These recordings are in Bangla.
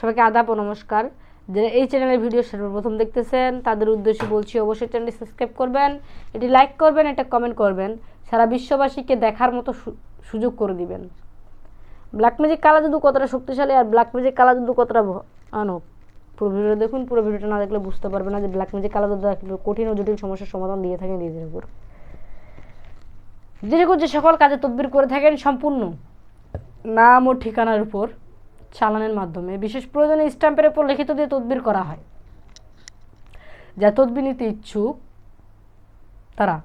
সবাইকে আদাব ও নমস্কার। যারা এই চ্যানেলের ভিডিও সর্বপ্রথম দেখতেছেন তাদের উদ্দেশ্যে বলছি, অবশ্যই চ্যানেলটি সাবস্ক্রাইব করবেন, এটি লাইক করবেন, এটা কমেন্ট করবেন, সারা বিশ্ববাসীকে দেখার মতো সুযোগ করে দিবেন। ব্ল্যাক ম্যাজিক কালা জাদু কতটা শক্তিশালী আর ব্ল্যাক ম্যাজিক কালা জাদু কতটা ভয়ানক, পুরো ভিডিও দেখুন। পুরো ভিডিওটা না দেখলে বুঝতে পারবে না যে ব্ল্যাক ম্যাজিক কালা জাদু কঠিন ও জটিল সমস্যার সমাধান দিয়ে থাকেন দিদির উপর। দিদির যে সকল কাজে তদবির করে থাকেন সম্পূর্ণ নাম ও ঠিকানার উপর চালানের মাধ্যমে, বিশেষ প্রয়োজনে স্ট্যাম্পের উপর লিখিত দিয়ে তদবির করা হয়। যা তদবির নিতে ইচ্ছুক তারা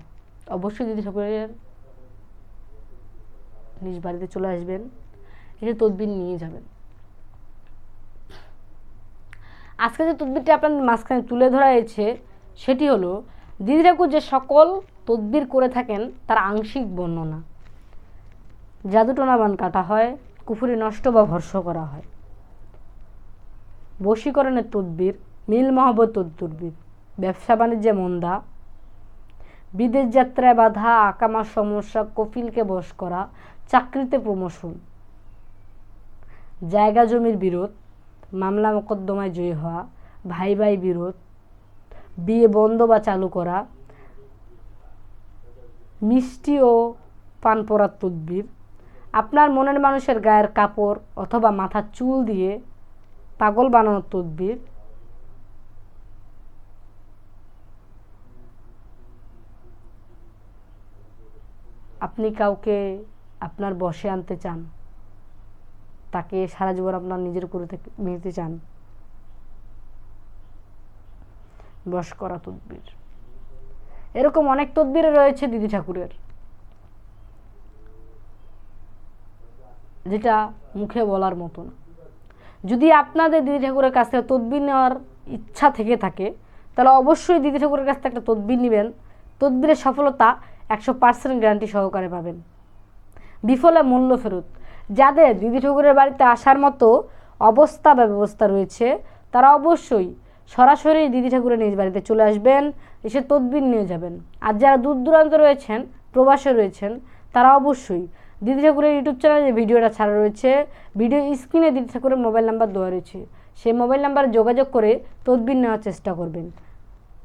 অবশ্যই দিদি ঠাকুরের নিজ বাড়িতে চলে আসবেন, এসে তদবির নিয়ে যাবেন। আজকে যে তদবিরটি আপনাদের মাঝখানে তুলে ধরা হয়েছে সেটি হলো দিদি ঠাকুর যে সকল তদবির করে থাকেন তার আংশিক বর্ণনা। জাদু টোনা বান কাটা হয়, কুফুরি নষ্ট বা ভর্ষ করা হয়, বশীকরণের তদবির, মিল মহব্বত তদবির, ব্যবসা বাণিজ্যে মন্দা, বিদেশ যাত্রায় বাধা, আকামার সমস্যা, কফিলকে বশ করা, চাকরিতে প্রমোশন, জায়গা জমির বিরোধ, মামলা মোকদ্দমায় জয়ী হওয়া, ভাই ভাই বিরোধ, বিয়ে বন্ধ বা চালু করা, মিষ্টি ও পান পরার তদবির, আপনার মনের মানুষের গায়ের কাপড় অথবা মাথার চুল দিয়ে পাগল বানানোর তদবির, আপনি কাউকে আপনার বশে আনতে চান, তাকে সারা জীবন আপনার নিজের করে নিতে চান, বশ করা তদবির। এরকম অনেক তদবির রয়েছে দিদি ঠাকুরের, যেটা মুখে বলার মতো না। যদি আপনাদের দিদি ঠাকুরের কাছ থেকে তদবির নেওয়ার ইচ্ছা থেকে থাকে তাহলে অবশ্যই দিদি ঠাকুরের কাছ থেকে একটা তদবির নেবেন। তদবিরের সফলতা 100% গ্যারান্টি সহকারে পাবেন, বিফলে মূল্য ফেরত। যাদের দিদি ঠাকুরের বাড়িতে আসার মতো অবস্থা বা ব্যবস্থা রয়েছে তারা অবশ্যই সরাসরি দিদি ঠাকুরের নিজ বাড়িতে চলে আসবেন, এসে তদবির নিয়ে যাবেন। আর যারা দূর দূরান্তে রয়েছেন, প্রবাসে রয়েছেন, তারা অবশ্যই দিদি ঠাকুরের ইউটিউব চ্যানেলে যে ভিডিওটা ছাড়া রয়েছে, ভিডিও স্ক্রিনে দিদি ঠাকুরের মোবাইল নাম্বার দেওয়া রয়েছে, সেই মোবাইল নাম্বারে যোগাযোগ করে তদবির নেওয়ার চেষ্টা করবেন।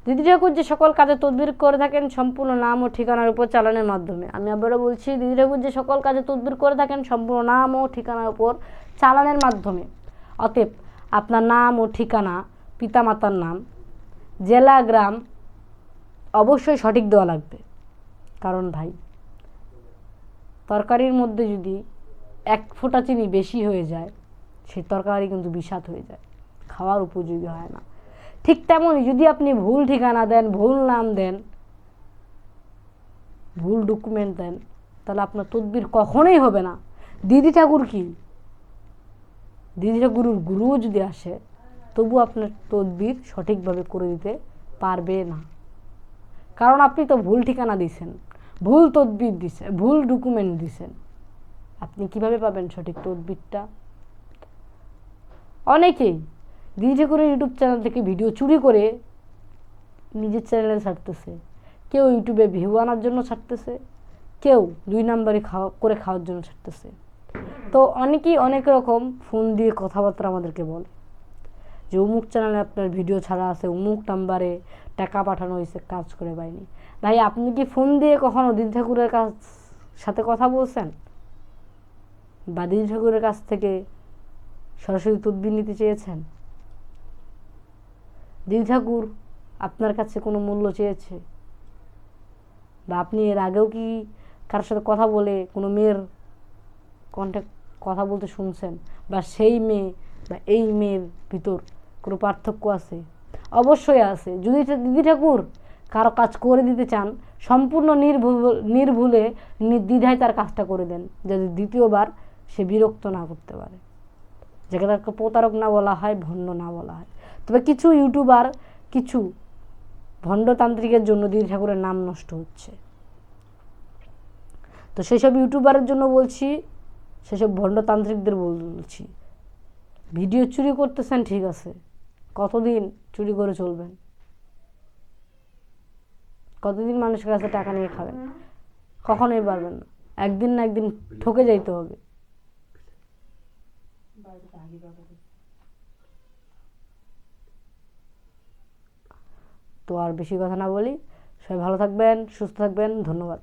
দিদি ঠাকুর যে সকল কাজে তদবির করে থাকেন সম্পূর্ণ নাম ও ঠিকানার উপর চালানের মাধ্যমে। আমি আবারও বলছি, দিদি ঠাকুর যে সকল কাজে তদবির করে থাকেন সম্পূর্ণ নাম ও ঠিকানার উপর চালানের মাধ্যমে। অতএব আপনার নাম ও ঠিকানা, পিতামাতার নাম, জেলা, গ্রাম অবশ্যই সঠিক দেওয়া লাগবে। কারণ ভাই, তরকারির মধ্যে যদি 1 ফোঁটা চিনি বেশি হয়ে যায় সেই তরকারি কিন্তু বিষাদ হয়ে যায়, খাওয়ার উপযোগী হয় না। ঠিক তেমনই যদি আপনি ভুল ঠিকানা দেন, ভুল নাম দেন, ভুল ডকুমেন্ট দেন, তাহলে আপনার তদবির কখনোই হবে না। দিদি ঠাকুর কি, দিদি ঠাকুরের গুরুও যদি আসে তবু আপনার তদবির সঠিকভাবে করে দিতে পারবে না। কারণ আপনি তো ভুল ঠিকানা দিয়েছেন, ভুল তদবির দিছেন, ভুল ডকুমেন্ট দিছেন, আপনি কিভাবে পাবেন সঠিক তদবিরটা? অনেকেই দিদি ঠাকুরের ইউটিউব চ্যানেল থেকে ভিডিও চুরি করে নিজের চ্যানেলে ছাড়তেছে, কেউ ইউটিউবে ভিউ আনার জন্য ছাড়তেছে, কেউ 2 নম্বরে খাওয়ার জন্য ছাড়তেছে। তো অনেকেই অনেক রকম ফোন দিয়ে কথাবার্তা আমাদেরকে বলে যে অমুক চ্যানেলে আপনার ভিডিও ছাড়া আছে, অমুক নাম্বারে টাকা পাঠানো হয়েছে, কাজ করে পাইনি। ভাই, আপনি কি ফোন দিয়ে কখনো দিদি ঠাকুরের সাথে কথা বলছেন বা দিদি ঠাকুরের কাছ থেকে সরাসরি তদবির নিতে চেয়েছেন? দিদি ঠাকুর আপনার কাছে কোনো মূল্য চেয়েছে? বা আপনি এর আগেও কি কারোর সাথে কথা বলে কোনো মেয়ের কথা বলতে শুনছেন? বা সেই মেয়ে বা এই মেয়ের ভিতর কোনো পার্থক্য আছে? অবশ্যই আছে। যদি দিদি ঠাকুর কারো কাজ করে দিতে চান, সম্পূর্ণ নির্ভুলে নির্দ্বিধায় তার কাজটা করে দেন, যাতে দ্বিতীয়বার সে বিরক্ত না করতে পারে, যাকে তাকে প্রতারক না বলা হয়, ভণ্ড না বলা হয়। তবে কিছু ইউটিউবার, কিছু ভণ্ডতান্ত্রিকের জন্য দিদি ঠাকুরের নাম নষ্ট হচ্ছে। তো সেসব ইউটিউবারের জন্য বলছি, সেসব ভণ্ডতান্ত্রিকদের বলছি, ভিডিও চুরি করতেছেন ঠিক আছে, কতদিন চুরি করে চলবেন? কতদিন মানুষের কাছে টাকা নিয়ে খাবেন? কখনোই পারবেন না। একদিন না একদিন ঠকে যাইতে হবে। তো আর বেশি কথা না বলি, সবাই ভালো থাকবেন, সুস্থ থাকবেন, ধন্যবাদ।